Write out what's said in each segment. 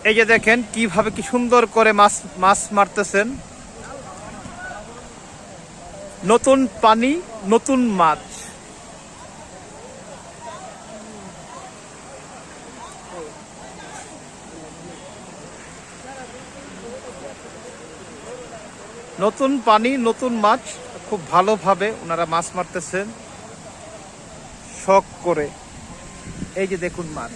এই যে দেখেন কিভাবে কি সুন্দর করে মাছ মারতেছেন। নতুন পানি, নতুন মাছ। নতুন পানি, নতুন মাছ। খুব ভালোভাবে ওনারা মাছ মারতেছেন শখ করে। এই যে দেখুন মাছ।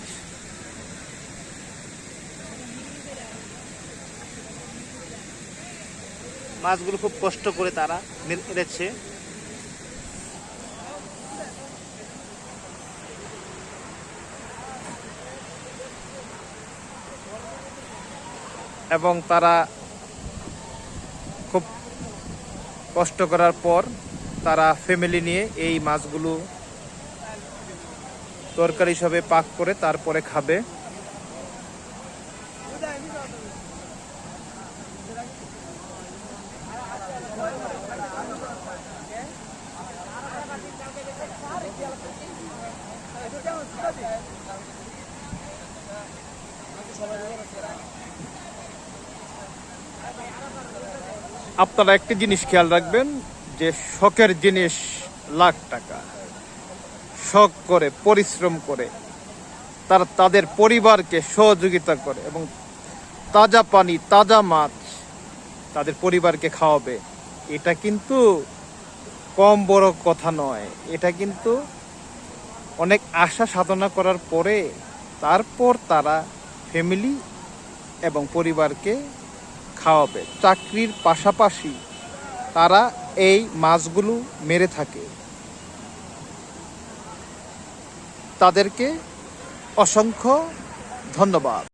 মাছগুলো খুব কষ্ট করে তারা মেরেছে। এবং তারা খুব কষ্ট করার পর তারা ফ্যামিলি নিয়ে এই মাছগুলো তরকারি হিসাবে পাক করে তারপরে খাবে। আপনারা একটি জিনিস খেয়াল রাখবেন যে শখের জিনিস লাখ টাকা। শখ করে, পরিশ্রম করে তারা তাদের পরিবারকে সহযোগিতা করে এবং তাজা পানি, তাজা মাছ তাদের পরিবারকে খাওয়াবে। এটা কিন্তু কম বড় কথা নয়। এটা কিন্তু অনেক আশা সাধনা করার পরে তারপর তারা ফ্যামিলি এবং পরিবারকে খাওয়াবে। চাকরির পাশাপাশি তারা এই মাছগুলো মেরে থাকে। তাদেরকে অসংখ্য ধন্যবাদ।